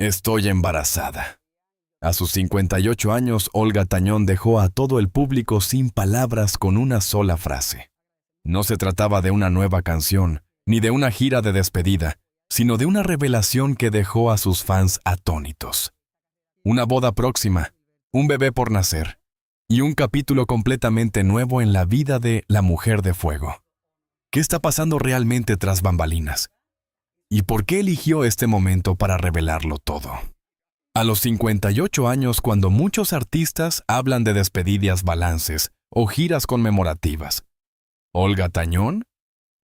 Estoy embarazada. A sus 58 años, Olga Tañón dejó a todo el público sin palabras con una sola frase. No se trataba de una nueva canción, ni de una gira de despedida, sino de una revelación que dejó a sus fans atónitos. Una boda próxima, un bebé por nacer, y un capítulo completamente nuevo en la vida de la Mujer de Fuego. ¿Qué está pasando realmente tras bambalinas? ¿Y por qué eligió este momento para revelarlo todo? A los 58 años, cuando muchos artistas hablan de despedidas, balances o giras conmemorativas, Olga Tañón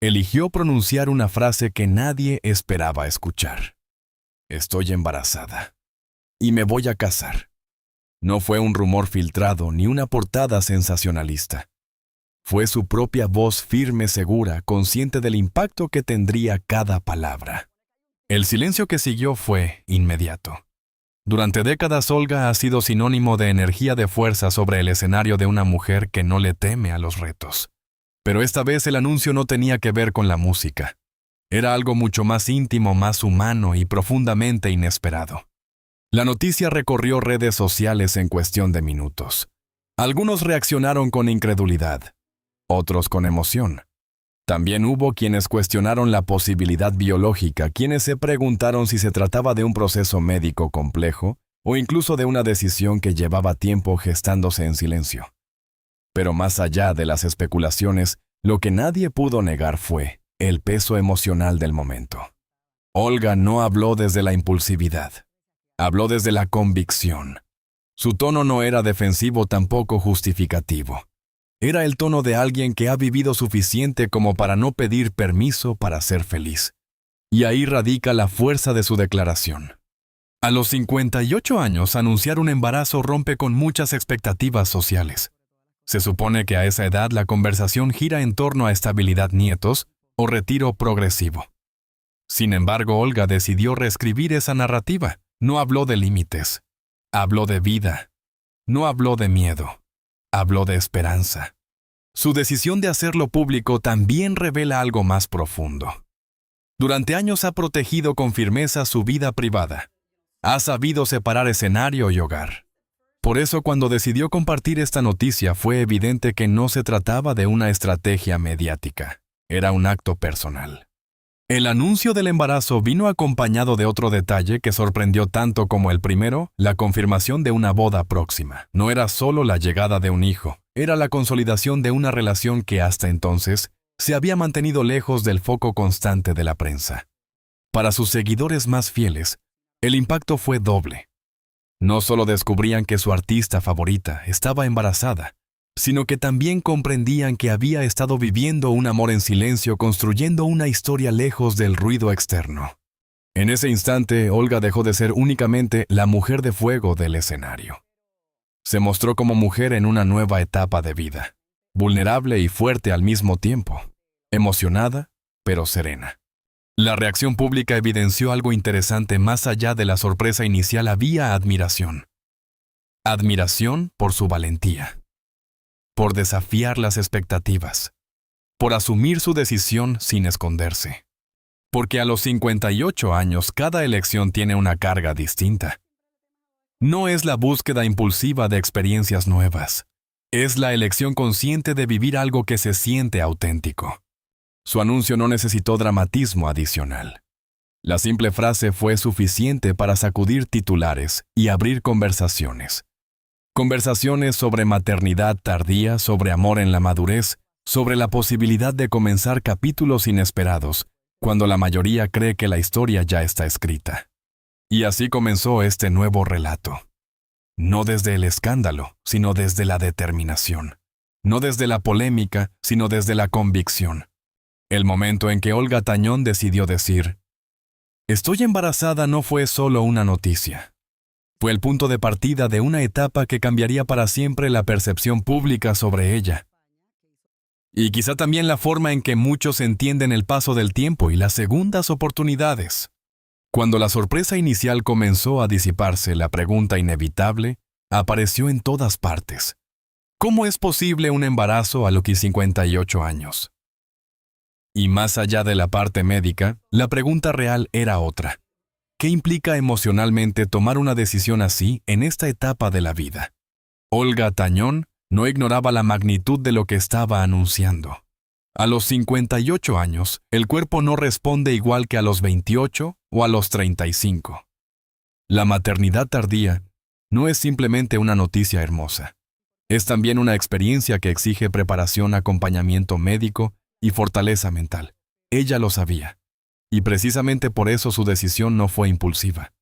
eligió pronunciar una frase que nadie esperaba escuchar. Estoy embarazada. Y me voy a casar. No fue un rumor filtrado ni una portada sensacionalista. Fue su propia voz firme, segura, consciente del impacto que tendría cada palabra. El silencio que siguió fue inmediato. Durante décadas, Olga ha sido sinónimo de energía de fuerza sobre el escenario de una mujer que no le teme a los retos. Pero esta vez el anuncio no tenía que ver con la música. Era algo mucho más íntimo, más humano y profundamente inesperado. La noticia recorrió redes sociales en cuestión de minutos. Algunos reaccionaron con incredulidad, otros con emoción. También hubo quienes cuestionaron la posibilidad biológica, quienes se preguntaron si se trataba de un proceso médico complejo o incluso de una decisión que llevaba tiempo gestándose en silencio. Pero más allá de las especulaciones, lo que nadie pudo negar fue el peso emocional del momento. Olga no habló desde la impulsividad, habló desde la convicción. Su tono no era defensivo, tampoco justificativo. Era el tono de alguien que ha vivido suficiente como para no pedir permiso para ser feliz. Y ahí radica la fuerza de su declaración. A los 58 años, anunciar un embarazo rompe con muchas expectativas sociales. Se supone que a esa edad la conversación gira en torno a estabilidad, nietos o retiro progresivo. Sin embargo, Olga decidió reescribir esa narrativa. No habló de límites, habló de vida. No habló de miedo, habló de esperanza. Su decisión de hacerlo público también revela algo más profundo. Durante años ha protegido con firmeza su vida privada. Ha sabido separar escenario y hogar. Por eso, cuando decidió compartir esta noticia, fue evidente que no se trataba de una estrategia mediática. Era un acto personal. El anuncio del embarazo vino acompañado de otro detalle que sorprendió tanto como el primero, la confirmación de una boda próxima. No era solo la llegada de un hijo, era la consolidación de una relación que hasta entonces se había mantenido lejos del foco constante de la prensa. Para sus seguidores más fieles, el impacto fue doble. No solo descubrían que su artista favorita estaba embarazada, sino que también comprendían que había estado viviendo un amor en silencio, construyendo una historia lejos del ruido externo. En ese instante, Olga dejó de ser únicamente la mujer de fuego del escenario. Se mostró como mujer en una nueva etapa de vida, vulnerable y fuerte al mismo tiempo, emocionada, pero serena. La reacción pública evidenció algo interesante. Más allá de la sorpresa inicial había admiración. Admiración por su valentía, por desafiar las expectativas, por asumir su decisión sin esconderse. Porque a los 58 años cada elección tiene una carga distinta. No es la búsqueda impulsiva de experiencias nuevas, es la elección consciente de vivir algo que se siente auténtico. Su anuncio no necesitó dramatismo adicional. La simple frase fue suficiente para sacudir titulares y abrir conversaciones. Conversaciones sobre maternidad tardía, sobre amor en la madurez, sobre la posibilidad de comenzar capítulos inesperados, cuando la mayoría cree que la historia ya está escrita. Y así comenzó este nuevo relato. No desde el escándalo, sino desde la determinación. No desde la polémica, sino desde la convicción. El momento en que Olga Tañón decidió decir, «Estoy embarazada» no fue solo una noticia. Fue el punto de partida de una etapa que cambiaría para siempre la percepción pública sobre ella. Y quizá también la forma en que muchos entienden el paso del tiempo y las segundas oportunidades. Cuando la sorpresa inicial comenzó a disiparse, la pregunta inevitable apareció en todas partes. ¿Cómo es posible un embarazo a los 58 años? Y más allá de la parte médica, la pregunta real era otra. ¿Qué implica emocionalmente tomar una decisión así en esta etapa de la vida? Olga Tañón no ignoraba la magnitud de lo que estaba anunciando. A los 58 años, el cuerpo no responde igual que a los 28 o a los 35. La maternidad tardía no es simplemente una noticia hermosa. Es también una experiencia que exige preparación, acompañamiento médico y fortaleza mental. Ella lo sabía, y precisamente por eso su decisión no fue impulsiva.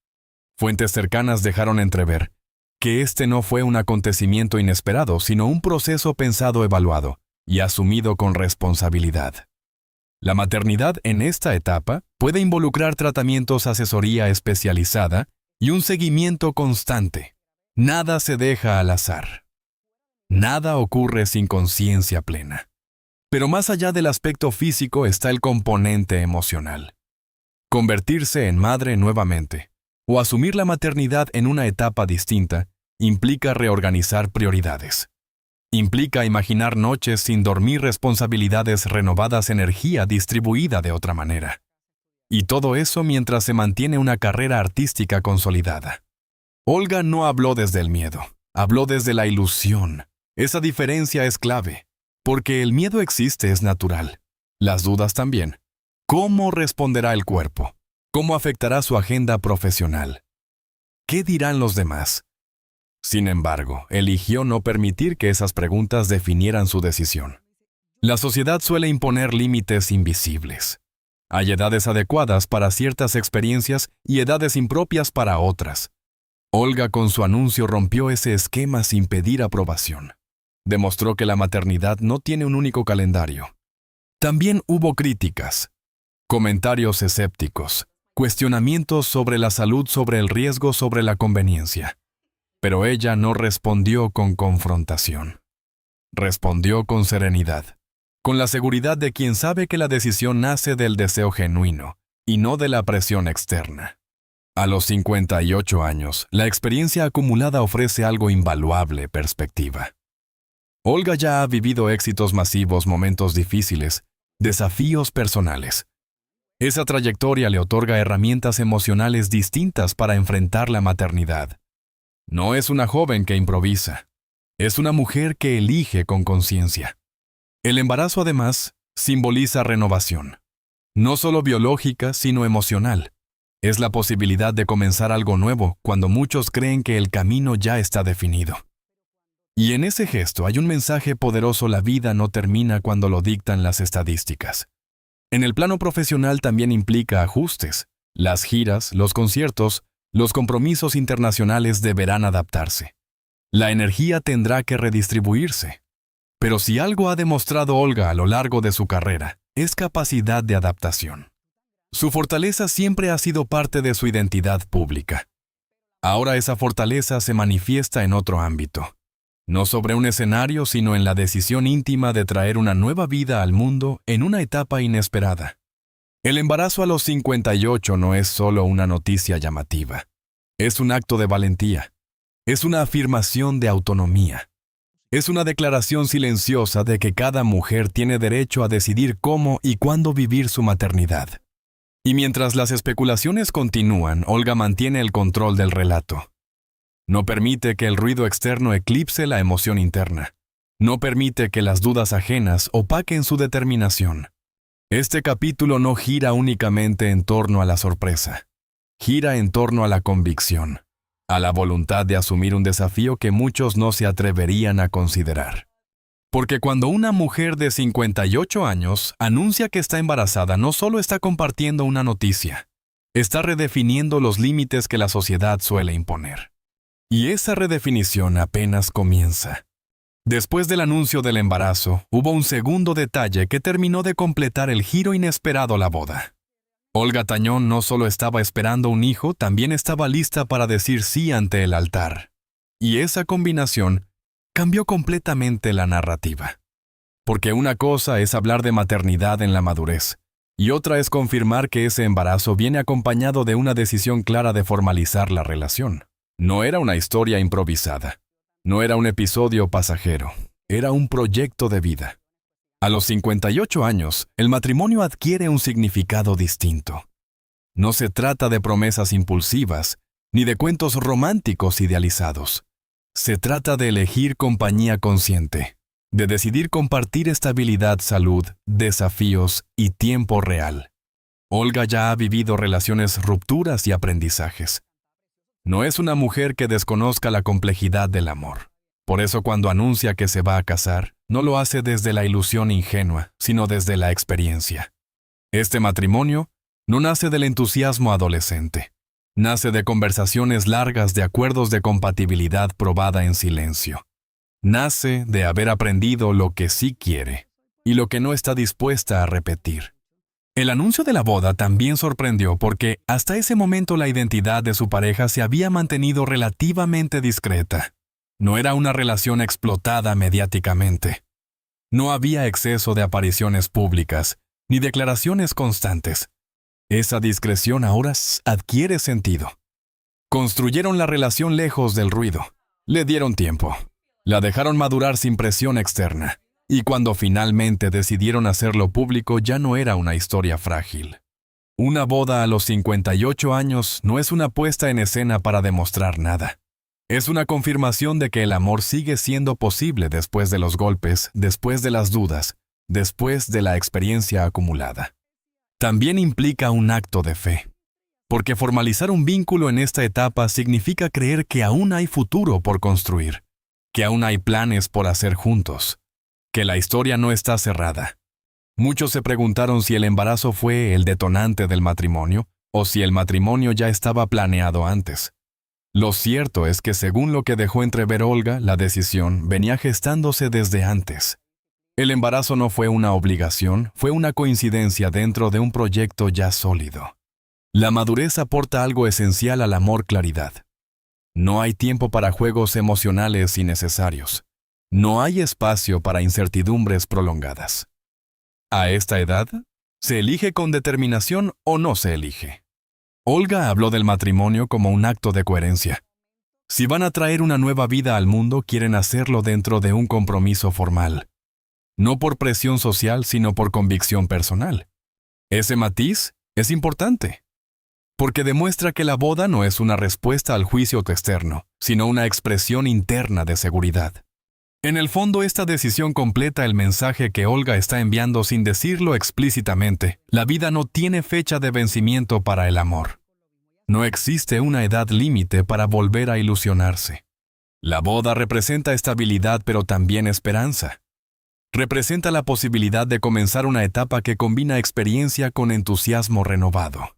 Fuentes cercanas dejaron entrever que este no fue un acontecimiento inesperado, sino un proceso pensado, evaluado y asumido con responsabilidad. La maternidad en esta etapa puede involucrar tratamientos, asesoría especializada y un seguimiento constante. Nada se deja al azar. Nada ocurre sin conciencia plena. Pero más allá del aspecto físico está el componente emocional. Convertirse en madre nuevamente, o asumir la maternidad en una etapa distinta, implica reorganizar prioridades. Implica imaginar noches sin dormir, responsabilidades renovadas, energía distribuida de otra manera. Y todo eso mientras se mantiene una carrera artística consolidada. Olga no habló desde el miedo, habló desde la ilusión. Esa diferencia es clave, porque el miedo existe, es natural. Las dudas también. ¿Cómo responderá el cuerpo? ¿Cómo afectará su agenda profesional? ¿Qué dirán los demás? Sin embargo, eligió no permitir que esas preguntas definieran su decisión. La sociedad suele imponer límites invisibles. Hay edades adecuadas para ciertas experiencias y edades impropias para otras. Olga con su anuncio rompió ese esquema sin pedir aprobación. Demostró que la maternidad no tiene un único calendario. También hubo críticas, comentarios escépticos, cuestionamientos sobre la salud, sobre el riesgo, sobre la conveniencia. Pero ella no respondió con confrontación. Respondió con serenidad, con la seguridad de quien sabe que la decisión nace del deseo genuino y no de la presión externa. A los 58 años, la experiencia acumulada ofrece algo invaluable: perspectiva. Olga ya ha vivido éxitos masivos, momentos difíciles, desafíos personales. Esa trayectoria le otorga herramientas emocionales distintas para enfrentar la maternidad. No es una joven que improvisa, es una mujer que elige con conciencia. El embarazo, además, simboliza renovación, no solo biológica, sino emocional. Es la posibilidad de comenzar algo nuevo cuando muchos creen que el camino ya está definido. Y en ese gesto hay un mensaje poderoso: la vida no termina cuando lo dictan las estadísticas. En el plano profesional también implica ajustes. Las giras, los conciertos, los compromisos internacionales deberán adaptarse. La energía tendrá que redistribuirse. Pero si algo ha demostrado Olga a lo largo de su carrera, es capacidad de adaptación. Su fortaleza siempre ha sido parte de su identidad pública. Ahora esa fortaleza se manifiesta en otro ámbito. No sobre un escenario, sino en la decisión íntima de traer una nueva vida al mundo en una etapa inesperada. El embarazo a los 58 no es solo una noticia llamativa. Es un acto de valentía. Es una afirmación de autonomía. Es una declaración silenciosa de que cada mujer tiene derecho a decidir cómo y cuándo vivir su maternidad. Y mientras las especulaciones continúan, Olga mantiene el control del relato. No permite que el ruido externo eclipse la emoción interna. No permite que las dudas ajenas opaquen su determinación. Este capítulo no gira únicamente en torno a la sorpresa. Gira en torno a la convicción, a la voluntad de asumir un desafío que muchos no se atreverían a considerar. Porque cuando una mujer de 58 años anuncia que está embarazada, no solo está compartiendo una noticia, está redefiniendo los límites que la sociedad suele imponer. Y esa redefinición apenas comienza. Después del anuncio del embarazo, hubo un segundo detalle que terminó de completar el giro inesperado a la boda. Olga Tañón no solo estaba esperando un hijo, también estaba lista para decir sí ante el altar. Y esa combinación cambió completamente la narrativa. Porque una cosa es hablar de maternidad en la madurez, y otra es confirmar que ese embarazo viene acompañado de una decisión clara de formalizar la relación. No era una historia improvisada. No era un episodio pasajero. Era un proyecto de vida. A los 58 años, el matrimonio adquiere un significado distinto. No se trata de promesas impulsivas, ni de cuentos románticos idealizados. Se trata de elegir compañía consciente, de decidir compartir estabilidad, salud, desafíos y tiempo real. Olga ya ha vivido relaciones, rupturas y aprendizajes. No es una mujer que desconozca la complejidad del amor. Por eso cuando anuncia que se va a casar, no lo hace desde la ilusión ingenua, sino desde la experiencia. Este matrimonio no nace del entusiasmo adolescente. Nace de conversaciones largas, de acuerdos de compatibilidad probada en silencio. Nace de haber aprendido lo que sí quiere y lo que no está dispuesta a repetir. El anuncio de la boda también sorprendió porque hasta ese momento la identidad de su pareja se había mantenido relativamente discreta. No era una relación explotada mediáticamente. No había exceso de apariciones públicas, ni declaraciones constantes. Esa discreción ahora adquiere sentido. Construyeron la relación lejos del ruido. Le dieron tiempo. La dejaron madurar sin presión externa. Y cuando finalmente decidieron hacerlo público ya no era una historia frágil. Una boda a los 58 años no es una puesta en escena para demostrar nada. Es una confirmación de que el amor sigue siendo posible después de los golpes, después de las dudas, después de la experiencia acumulada. También implica un acto de fe, porque formalizar un vínculo en esta etapa significa creer que aún hay futuro por construir, que aún hay planes por hacer juntos, que la historia no está cerrada. Muchos se preguntaron si el embarazo fue el detonante del matrimonio o si el matrimonio ya estaba planeado antes. Lo cierto es que según lo que dejó entrever Olga, la decisión venía gestándose desde antes. El embarazo no fue una obligación, fue una coincidencia dentro de un proyecto ya sólido. La madurez aporta algo esencial al amor: claridad. No hay tiempo para juegos emocionales innecesarios. No hay espacio para incertidumbres prolongadas. A esta edad, ¿se elige con determinación o no se elige? Olga habló del matrimonio como un acto de coherencia. Si van a traer una nueva vida al mundo, quieren hacerlo dentro de un compromiso formal. No por presión social, sino por convicción personal. Ese matiz es importante, porque demuestra que la boda no es una respuesta al juicio externo, sino una expresión interna de seguridad. En el fondo, esta decisión completa el mensaje que Olga está enviando sin decirlo explícitamente. La vida no tiene fecha de vencimiento para el amor. No existe una edad límite para volver a ilusionarse. La boda representa estabilidad, pero también esperanza. Representa la posibilidad de comenzar una etapa que combina experiencia con entusiasmo renovado.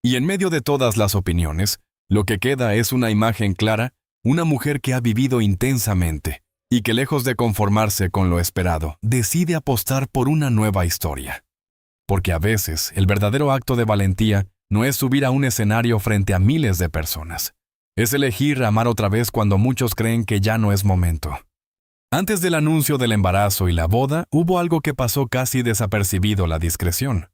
Y en medio de todas las opiniones, lo que queda es una imagen clara, una mujer que ha vivido intensamente, y que lejos de conformarse con lo esperado, decide apostar por una nueva historia. Porque a veces el verdadero acto de valentía no es subir a un escenario frente a miles de personas. Es elegir amar otra vez cuando muchos creen que ya no es momento. Antes del anuncio del embarazo y la boda, hubo algo que pasó casi desapercibido: la discreción.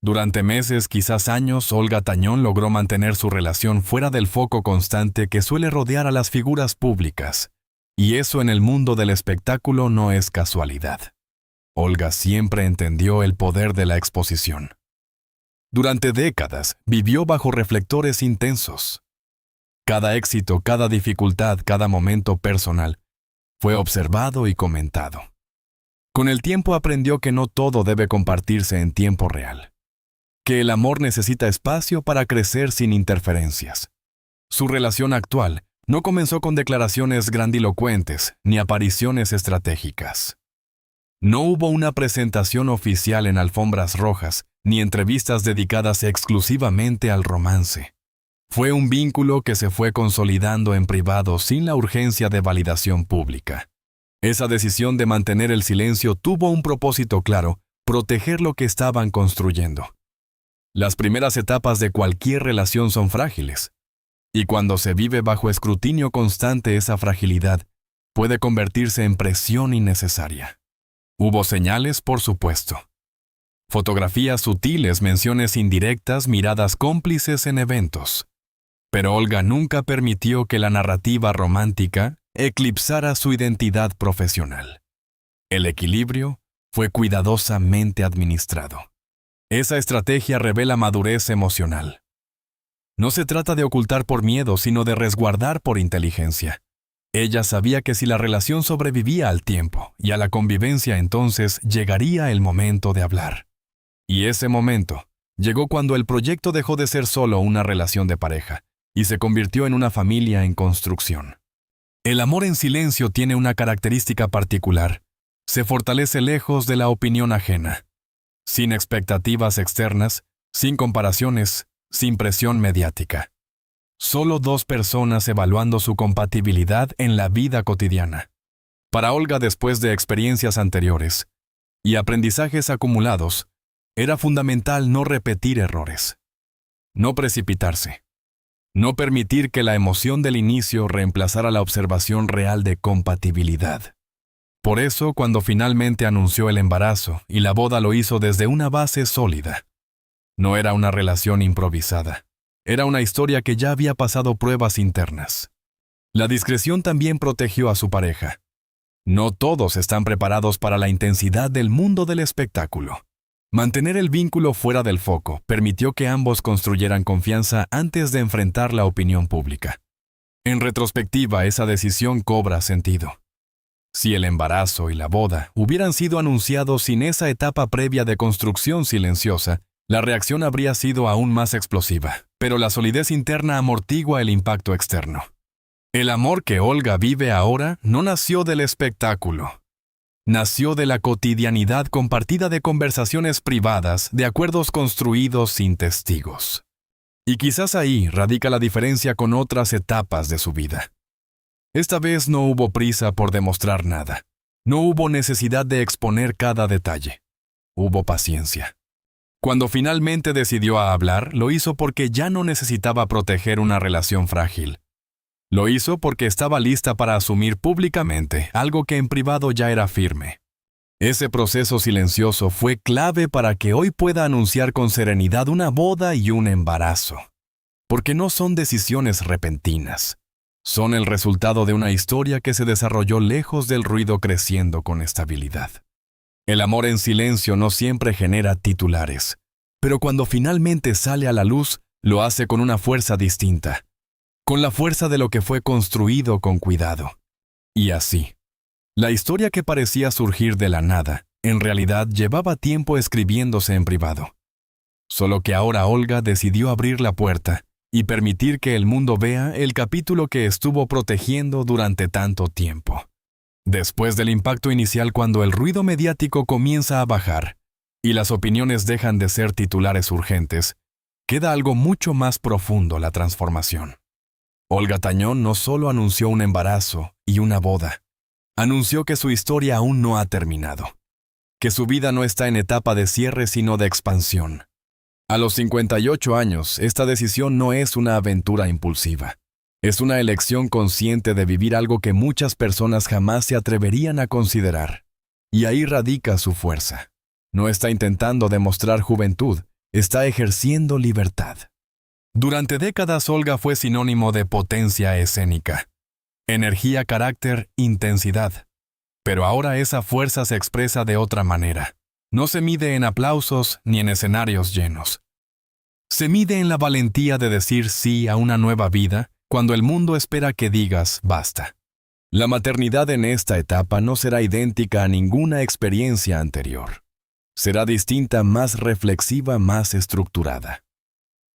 Durante meses, quizás años, Olga Tañón logró mantener su relación fuera del foco constante que suele rodear a las figuras públicas. Y eso en el mundo del espectáculo no es casualidad. Olga siempre entendió el poder de la exposición. Durante décadas vivió bajo reflectores intensos. Cada éxito, cada dificultad, cada momento personal fue observado y comentado. Con el tiempo aprendió que no todo debe compartirse en tiempo real, que el amor necesita espacio para crecer sin interferencias. Su relación actual no comenzó con declaraciones grandilocuentes ni apariciones estratégicas. No hubo una presentación oficial en alfombras rojas ni entrevistas dedicadas exclusivamente al romance. Fue un vínculo que se fue consolidando en privado sin la urgencia de validación pública. Esa decisión de mantener el silencio tuvo un propósito claro: proteger lo que estaban construyendo. Las primeras etapas de cualquier relación son frágiles. Y cuando se vive bajo escrutinio constante, esa fragilidad puede convertirse en presión innecesaria. Hubo señales, por supuesto. Fotografías sutiles, menciones indirectas, miradas cómplices en eventos. Pero Olga nunca permitió que la narrativa romántica eclipsara su identidad profesional. El equilibrio fue cuidadosamente administrado. Esa estrategia revela madurez emocional. No se trata de ocultar por miedo, sino de resguardar por inteligencia. Ella sabía que si la relación sobrevivía al tiempo y a la convivencia, entonces llegaría el momento de hablar. Y ese momento llegó cuando el proyecto dejó de ser solo una relación de pareja y se convirtió en una familia en construcción. El amor en silencio tiene una característica particular. Se fortalece lejos de la opinión ajena, sin expectativas externas, sin comparaciones, sin presión mediática. Solo dos personas evaluando su compatibilidad en la vida cotidiana. Para Olga, después de experiencias anteriores y aprendizajes acumulados, era fundamental no repetir errores, no precipitarse, no permitir que la emoción del inicio reemplazara la observación real de compatibilidad. Por eso, cuando finalmente anunció el embarazo y la boda, lo hizo desde una base sólida. No era una relación improvisada. Era una historia que ya había pasado pruebas internas. La discreción también protegió a su pareja. No todos están preparados para la intensidad del mundo del espectáculo. Mantener el vínculo fuera del foco permitió que ambos construyeran confianza antes de enfrentar la opinión pública. En retrospectiva, esa decisión cobra sentido. Si el embarazo y la boda hubieran sido anunciados sin esa etapa previa de construcción silenciosa, la reacción habría sido aún más explosiva, pero la solidez interna amortigua el impacto externo. El amor que Olga vive ahora no nació del espectáculo. Nació de la cotidianidad compartida, de conversaciones privadas, de acuerdos construidos sin testigos. Y quizás ahí radica la diferencia con otras etapas de su vida. Esta vez no hubo prisa por demostrar nada. No hubo necesidad de exponer cada detalle. Hubo paciencia. Cuando finalmente decidió a hablar, lo hizo porque ya no necesitaba proteger una relación frágil. Lo hizo porque estaba lista para asumir públicamente algo que en privado ya era firme. Ese proceso silencioso fue clave para que hoy pueda anunciar con serenidad una boda y un embarazo. Porque no son decisiones repentinas. Son el resultado de una historia que se desarrolló lejos del ruido, creciendo con estabilidad. El amor en silencio no siempre genera titulares, pero cuando finalmente sale a la luz, lo hace con una fuerza distinta, con la fuerza de lo que fue construido con cuidado. Y así, la historia que parecía surgir de la nada, en realidad llevaba tiempo escribiéndose en privado. Solo que ahora Olga decidió abrir la puerta y permitir que el mundo vea el capítulo que estuvo protegiendo durante tanto tiempo. Después del impacto inicial, cuando el ruido mediático comienza a bajar y las opiniones dejan de ser titulares urgentes, queda algo mucho más profundo: la transformación. Olga Tañón no solo anunció un embarazo y una boda, anunció que su historia aún no ha terminado, que su vida no está en etapa de cierre sino de expansión. A los 58 años, esta decisión no es una aventura impulsiva. Es una elección consciente de vivir algo que muchas personas jamás se atreverían a considerar. Y ahí radica su fuerza. No está intentando demostrar juventud, está ejerciendo libertad. Durante décadas, Olga fue sinónimo de potencia escénica, energía, carácter, intensidad. Pero ahora esa fuerza se expresa de otra manera. No se mide en aplausos ni en escenarios llenos. Se mide en la valentía de decir sí a una nueva vida cuando el mundo espera que digas basta. La maternidad en esta etapa no será idéntica a ninguna experiencia anterior. Será distinta, más reflexiva, más estructurada.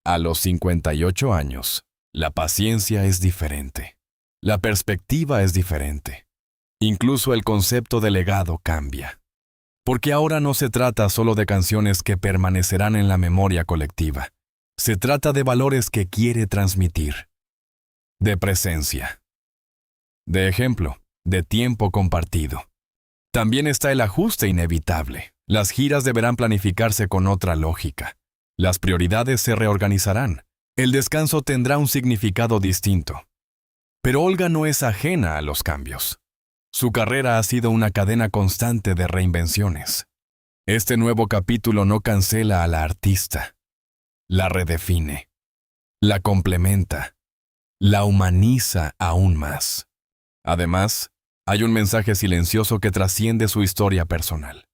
A los 58 años, la paciencia es diferente. La perspectiva es diferente. Incluso el concepto de legado cambia. Porque ahora no se trata solo de canciones que permanecerán en la memoria colectiva. Se trata de valores que quiere transmitir. De presencia. De ejemplo, de tiempo compartido. También está el ajuste inevitable. Las giras deberán planificarse con otra lógica. Las prioridades se reorganizarán. El descanso tendrá un significado distinto. Pero Olga no es ajena a los cambios. Su carrera ha sido una cadena constante de reinvenciones. Este nuevo capítulo no cancela a la artista. La redefine. La complementa. La humaniza aún más. Además, hay un mensaje silencioso que trasciende su historia personal.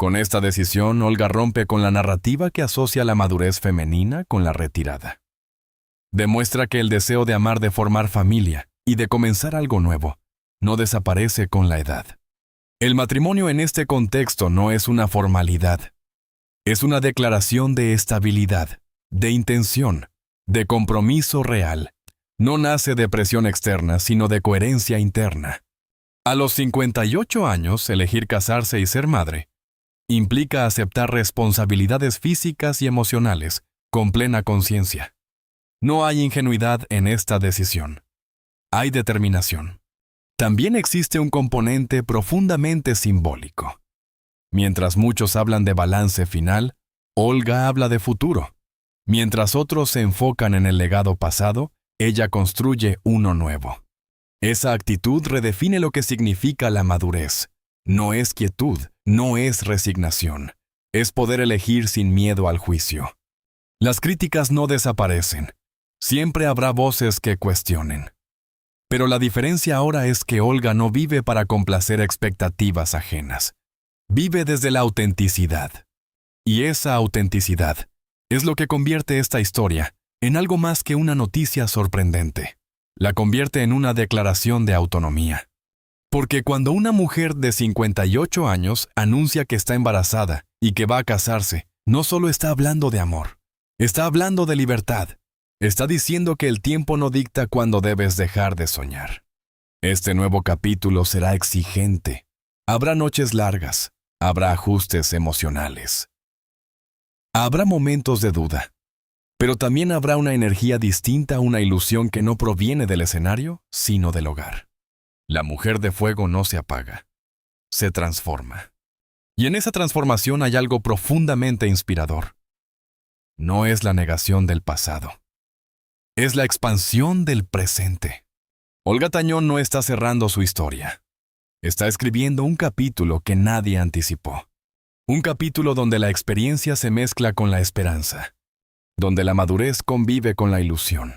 Con esta decisión, Olga rompe con la narrativa que asocia la madurez femenina con la retirada. Demuestra que el deseo de amar, de formar familia y de comenzar algo nuevo no desaparece con la edad. El matrimonio en este contexto no es una formalidad. Es una declaración de estabilidad, de intención, de compromiso real. No nace de presión externa, sino de coherencia interna. A los 58 años, elegir casarse y ser madre implica aceptar responsabilidades físicas y emocionales con plena conciencia. No hay ingenuidad en esta decisión. Hay determinación. También existe un componente profundamente simbólico. Mientras muchos hablan de balance final, Olga habla de futuro. Mientras otros se enfocan en el legado pasado, ella construye uno nuevo. Esa actitud redefine lo que significa la madurez. No es quietud, no es resignación. Es poder elegir sin miedo al juicio. Las críticas no desaparecen. Siempre habrá voces que cuestionen. Pero la diferencia ahora es que Olga no vive para complacer expectativas ajenas. Vive desde la autenticidad. Y esa autenticidad es lo que convierte esta historia en algo más que una noticia sorprendente. La convierte en una declaración de autonomía. Porque cuando una mujer de 58 años anuncia que está embarazada y que va a casarse, no solo está hablando de amor, está hablando de libertad. Está diciendo que el tiempo no dicta cuándo debes dejar de soñar. Este nuevo capítulo será exigente. Habrá noches largas, habrá ajustes emocionales. Habrá momentos de duda, pero también habrá una energía distinta, una ilusión que no proviene del escenario, sino del hogar. La mujer de fuego no se apaga, se transforma. Y en esa transformación hay algo profundamente inspirador. No es la negación del pasado. Es la expansión del presente. Olga Tañón no está cerrando su historia. Está escribiendo un capítulo que nadie anticipó. Un capítulo donde la experiencia se mezcla con la esperanza. Donde la madurez convive con la ilusión.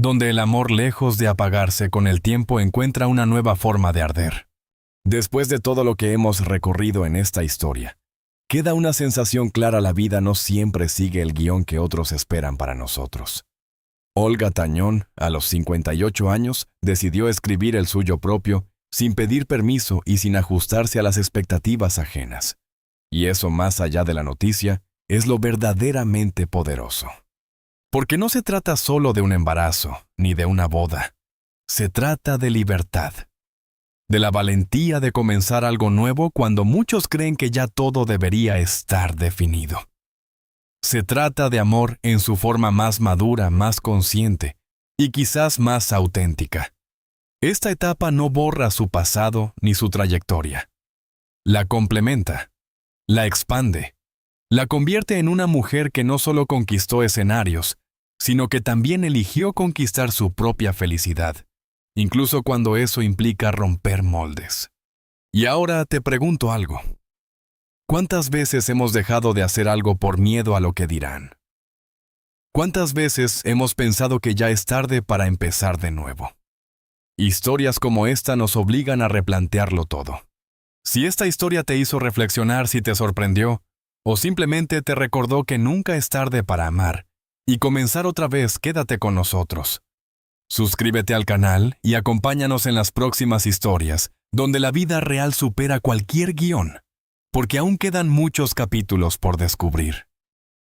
Donde el amor, lejos de apagarse con el tiempo, encuentra una nueva forma de arder. Después de todo lo que hemos recorrido en esta historia, queda una sensación clara: la vida no siempre sigue el guión que otros esperan para nosotros. Olga Tañón, a los 58 años, decidió escribir el suyo propio, sin pedir permiso y sin ajustarse a las expectativas ajenas. Y eso, más allá de la noticia, es lo verdaderamente poderoso. Porque no se trata solo de un embarazo, ni de una boda. Se trata de libertad. De la valentía de comenzar algo nuevo cuando muchos creen que ya todo debería estar definido. Se trata de amor en su forma más madura, más consciente y quizás más auténtica. Esta etapa no borra su pasado ni su trayectoria. La complementa, la expande, la convierte en una mujer que no solo conquistó escenarios, sino que también eligió conquistar su propia felicidad, incluso cuando eso implica romper moldes. Y ahora te pregunto algo. ¿Cuántas veces hemos dejado de hacer algo por miedo a lo que dirán? ¿Cuántas veces hemos pensado que ya es tarde para empezar de nuevo? Historias como esta nos obligan a replantearlo todo. Si esta historia te hizo reflexionar, si te sorprendió, o simplemente te recordó que nunca es tarde para amar y comenzar otra vez, quédate con nosotros. Suscríbete al canal y acompáñanos en las próximas historias, donde la vida real supera cualquier guión, porque aún quedan muchos capítulos por descubrir.